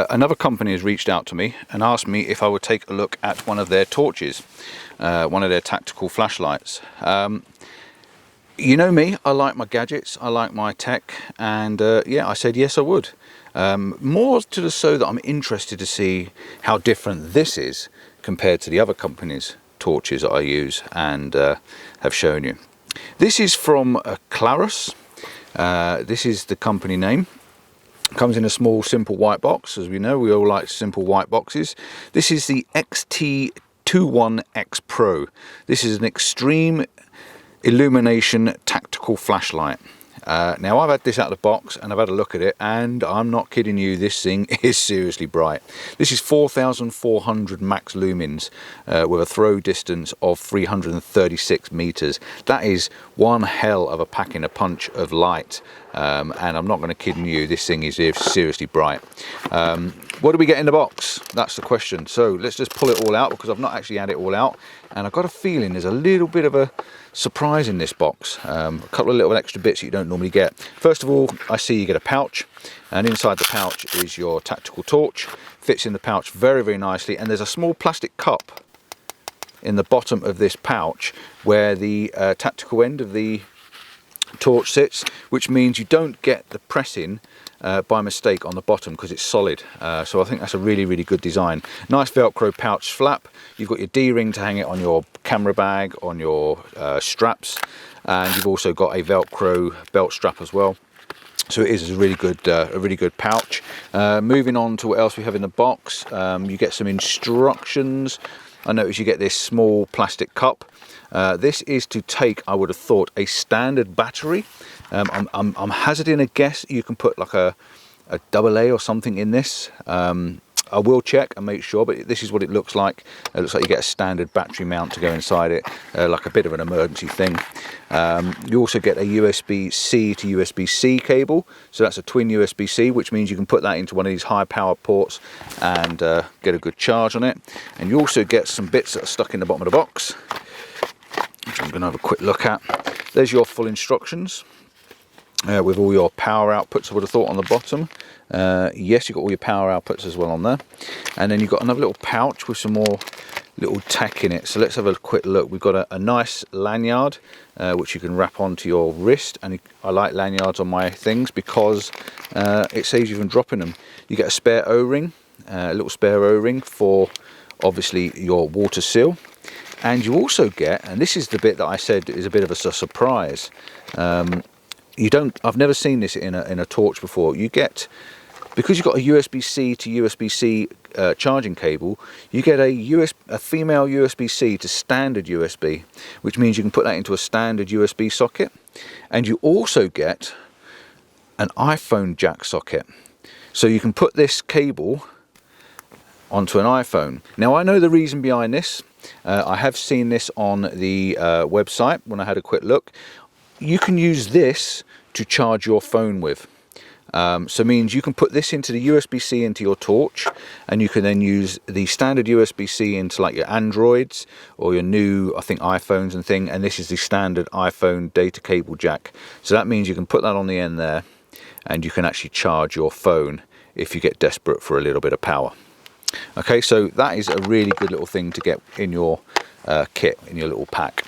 Another company has reached out to me and asked me if I would take a look at one of their torches, one of their tactical flashlights. You know me, I like my gadgets, I like my tech, and yeah, I said yes I would. More to the so that I'm interested to see how different this is compared to the other companies' torches that I use and have shown you. This is from Klarus. This is the company name. Comes in a small simple white box. As we know, we all like simple white boxes. This is the XT21X Pro. This is an extreme illumination tactical flashlight. Now I've had this out of the box and I've had a look at it, and I'm not kidding you, this thing is seriously bright. This is 4,400 max lumens with a throw distance of 336 meters. That is one hell of a pack in a punch of light, and I'm not going to kid you, this thing is seriously bright. What do we get in the box? That's the question. So let's just pull it all out, because I've not actually had it all out, and I've got a feeling there's a little bit of a surprise in this box. A couple of little extra bits that you don't normally get. First of all, I see you get a pouch, and inside the pouch is your tactical torch. Fits in the pouch very, very nicely, and there's a small plastic cup in the bottom of this pouch where the tactical end of the torch sits, which means you don't get the pressing by mistake on the bottom, because it's solid. So I think that's a really, really good design. Nice Velcro pouch flap. You've got your D-ring to hang it on your camera bag, on your straps, and you've also got a Velcro belt strap as well. So it is a really good pouch. Moving on to what else we have in the box, you get some instructions. I notice you get this small plastic cup. This is to take, I would have thought, a standard battery. I'm hazarding a guess you can put like a AA or something in this. I will check and make sure, but this is what it looks like. It looks like you get a standard battery mount to go inside it, like a bit of an emergency thing. You also get a USB-C to USB-C cable, so that's a twin USB-C, which means you can put that into one of these high power ports and get a good charge on it. And you also get some bits that are stuck in the bottom of the box, which I'm going to have a quick look at. There's your full instructions. With all your power outputs, I would have thought, on the bottom. Yes, you've got all your power outputs as well on there. And then you've got another little pouch with some more little tech in it. So let's have a quick look. We've got a nice lanyard, which you can wrap onto your wrist. And I like lanyards on my things because it saves you from dropping them. You get a spare O-ring, a little spare O-ring for, obviously, your water seal. And you also get, and this is the bit that I said is a bit of a surprise, I've never seen this in a torch before. You get, because you've got a USB-C to USB-C charging cable, you get a female USB-C to standard USB, which means you can put that into a standard USB socket. And you also get an iPhone jack socket. So you can put this cable onto an iPhone. Now I know the reason behind this. I have seen this on the website when I had a quick look. You can use this to charge your phone with. So it means you can put this into the USB-C into your torch, and you can then use the standard USB-C into like your Androids or your new, I think, iPhones and thing, and this is the standard iPhone data cable jack. So that means you can put that on the end there, and you can actually charge your phone if you get desperate for a little bit of power. Okay, so that is a really good little thing to get in your kit, in your little pack.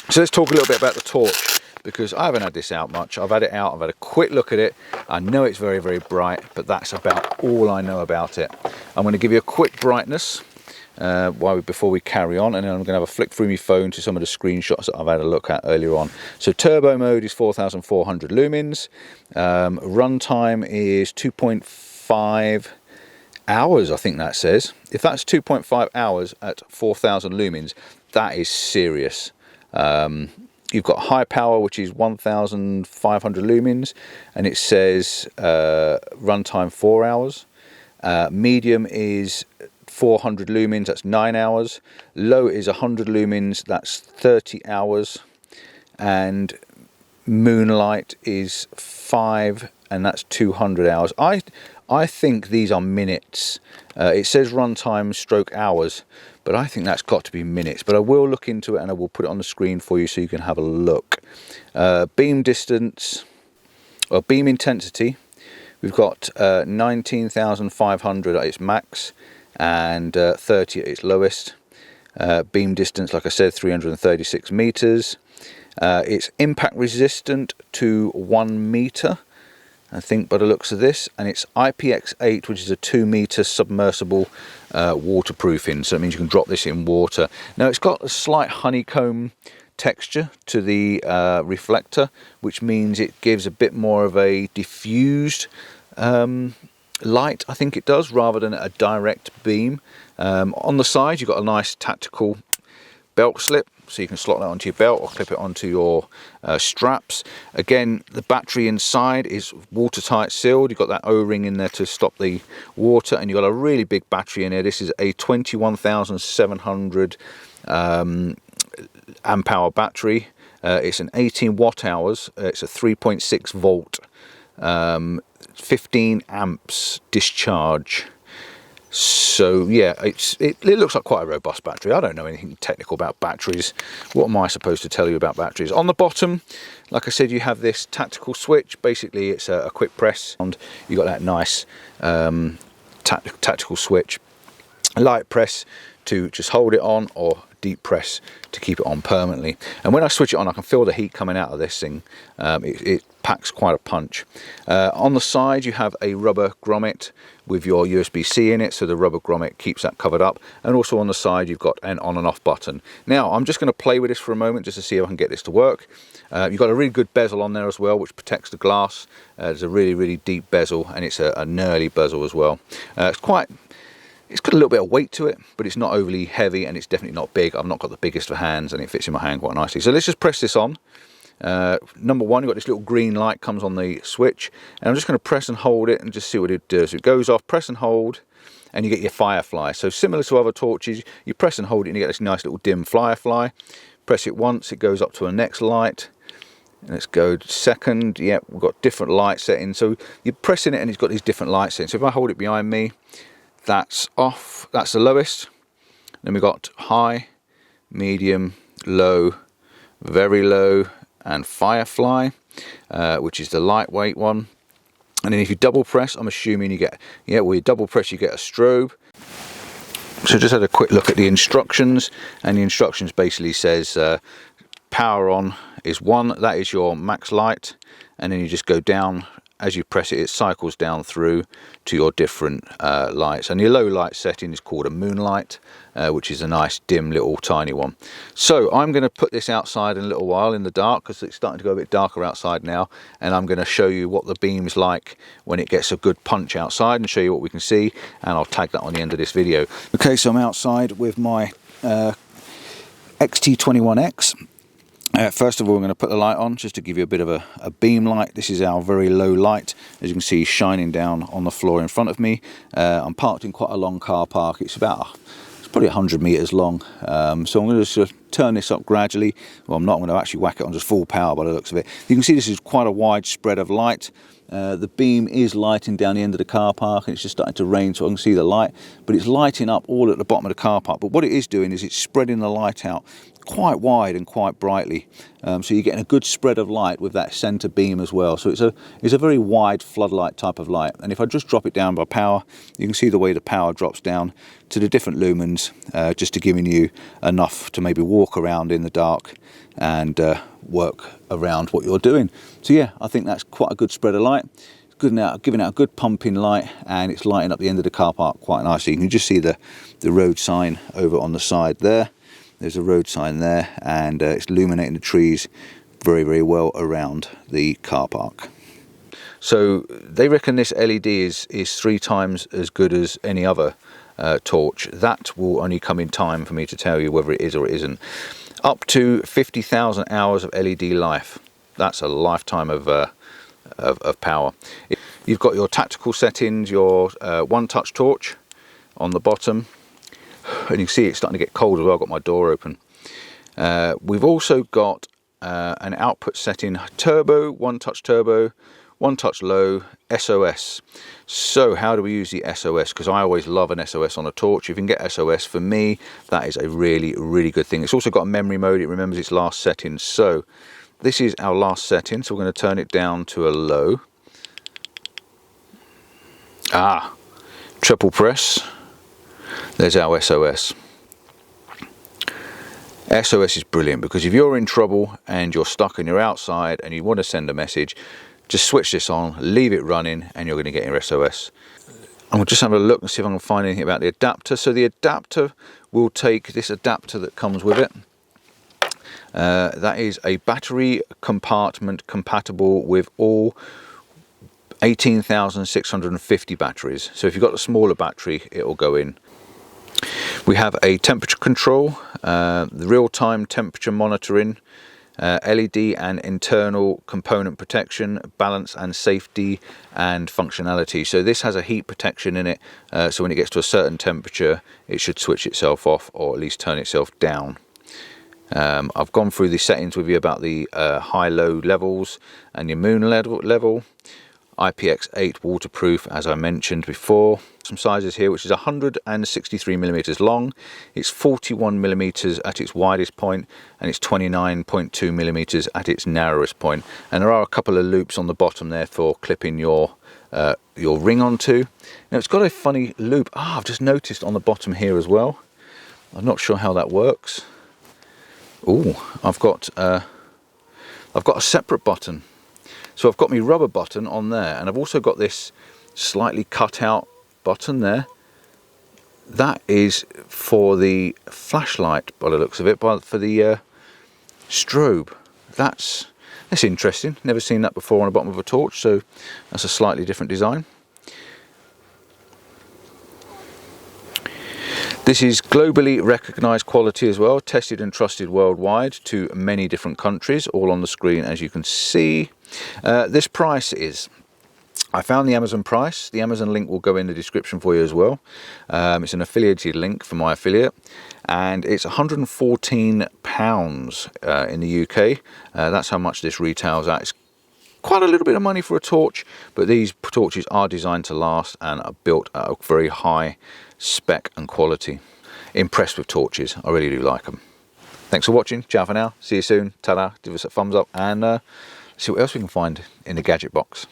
So let's talk a little bit about the torch, because I haven't had this out much. I've had it out, I've had a quick look at it. I know it's very, very bright, but that's about all I know about it. I'm going to give you a quick brightness before we carry on, and then I'm going to have a flick through my phone to some of the screenshots that I've had a look at earlier on. So turbo mode is 4,400 lumens. Runtime is 2.5 hours, I think that says. If that's 2.5 hours at 4,000 lumens, that is serious. You've got high power, which is 1,500 lumens, and it says runtime 4 hours. Medium is 400 lumens, that's 9 hours. Low is 100 lumens, that's 30 hours. And Moonlight is 5, and that's 200 hours. I think these are minutes. It says runtime stroke hours, but I think that's got to be minutes. But I will look into it, and I will put it on the screen for you so you can have a look. Beam distance, or beam intensity, We've got 19,500 at its max and 30 at its lowest. Beam distance, like I said, 336 meters. It's impact resistant to 1 meter, I think, by the looks of this, and it's IPX8, which is a 2 meter submersible waterproofing, so it means you can drop this in water. Now it's got a slight honeycomb texture to the reflector, which means it gives a bit more of a diffused light, I think it does, rather than a direct beam. On the side you've got a nice tactical belt slip, so you can slot that onto your belt or clip it onto your straps. Again, the battery inside is watertight sealed. You've got that O-ring in there to stop the water, and you've got a really big battery in here. This is a 21,700 amp hour battery. It's an 18 watt hours. It's a 3.6 volt, 15 amps discharge. So yeah, it looks like quite a robust battery. I don't know anything technical about batteries. What am I supposed to tell you about batteries? On the bottom, like I said, you have this tactical switch. Basically it's a quick press, and you got that nice tactical switch, light press to just hold it on, or deep press to keep it on permanently. And when I switch it on, I can feel the heat coming out of this thing. It packs quite a punch. On the side you have a rubber grommet with your USB-C in it, so the rubber grommet keeps that covered up. And also on the side you've got an on and off button. Now I'm just going to play with this for a moment just to see if I can get this to work. You've got a really good bezel on there as well, which protects the glass. There's a really deep bezel, and it's a knurly bezel as well. It's got a little bit of weight to it, but it's not overly heavy, and it's definitely not big. I've not got the biggest of hands, and it fits in my hand quite nicely. So let's just press this on. Number one, you've got this little green light comes on the switch, and I'm just going to press and hold it and just see what it does. It goes off, press and hold, and you get your firefly. So similar to other torches, you press and hold it and you get this nice little dim firefly. Press it once, it goes up to a next light. Let's go second. Yep, we've got different light settings. So you're pressing it and it's got these different light settings. So if I hold it behind me, that's off, that's the lowest. Then we've got high, medium, low, very low, and firefly, which is the lightweight one. And then if you double press, I'm assuming you get, yeah, well, you double press, you get a strobe. So just had a quick look at the instructions, and the instructions basically says power on is 1, that is your max light, and then you just go down. As you press it, it cycles down through to your different lights. And your low light setting is called a Moonlight, which is a nice dim little tiny one. So I'm going to put this outside in a little while in the dark, because it's starting to go a bit darker outside now, and I'm going to show you what the beam's like when it gets a good punch outside, and show you what we can see, and I'll tag that on the end of this video. Okay, so I'm outside with my XT21X. First of all, I'm going to put the light on just to give you a bit of a beam light. This is our very low light, as you can see, shining down on the floor in front of me. I'm parked in quite a long car park. It's probably 100 meters long. So I'm going to just turn this up gradually. Well, I'm not. I'm going to actually whack it on just full power by the looks of it. You can see this is quite a wide spread of light. The beam is lighting down the end of the car park, and it's just starting to rain, so I can see the light, but it's lighting up all at the bottom of the car park. But what it is doing is it's spreading the light out quite wide and quite brightly, so you're getting a good spread of light with that center beam as well. So it's a very wide floodlight type of light. And if I just drop it down by power, you can see the way the power drops down to the different lumens, just to giving you enough to maybe walk around in the dark and work around what you're doing. So yeah, I think that's quite a good spread of light. It's good now, giving out a good pumping light, and it's lighting up the end of the car park quite nicely. You can just see the road sign over on the side there. There's a road sign there, and it's illuminating the trees very well around the car park. So they reckon this LED is 3 times as good as any other torch. That will only come in time for me to tell you whether it is or it isn't. Up to 50,000 hours of LED life. That's a lifetime of power. You've got your tactical settings, your one-touch torch on the bottom, and you can see it's starting to get cold as well. I've got my door open. We've also got an output setting: turbo, one-touch turbo, one-touch low, SOS. So how do we use the SOS? Because I always love an SOS on a torch. If you can get SOS, for me, that is a really good thing. It's also got a memory mode. It remembers its last setting. So this is our last setting. So we're going to turn it down to a low. Triple press. There's our SOS. SOS is brilliant because if you're in trouble and you're stuck and you're outside and you want to send a message, just switch this on, leave it running, and you're going to get your SOS. I'm going to just have a look and see if I can find anything about the adapter. So the adapter will take this adapter that comes with it. That is a battery compartment compatible with all 18,650 batteries. So if you've got a smaller battery, it will go in. We have a temperature control, the real-time temperature monitoring, LED and internal component protection, balance and safety, and functionality. So this has a heat protection in it, so when it gets to a certain temperature it should switch itself off or at least turn itself down. I've gone through the settings with you about the high-low levels and your moon level. IPX8 waterproof, as I mentioned before. Some sizes here, which is 163 millimeters long, it's 41 millimeters at its widest point, and it's 29.2 millimeters at its narrowest point. And there are a couple of loops on the bottom there for clipping your ring onto. Now it's got a funny loop. I've just noticed on the bottom here as well. I'm not sure how that works. I've got a separate button. So I've got my rubber button on there, and I've also got this slightly cut out button there. That is for the flashlight by the looks of it, but for the strobe. That's interesting. Never seen that before on the bottom of a torch, so that's a slightly different design. This is globally recognised quality as well, tested and trusted worldwide to many different countries, all on the screen as you can see. This price is, I found the Amazon price. The Amazon link will go in the description for you as well. It's an affiliated link for my affiliate, and it's £114 in the UK. That's how much this retails at. It's quite a little bit of money for a torch, but these torches are designed to last and are built at a very high spec and quality. Impressed with torches, I really do like them. Thanks for watching, ciao for now, see you soon, ta-da, give us a thumbs up, and see what else we can find in the gadget box.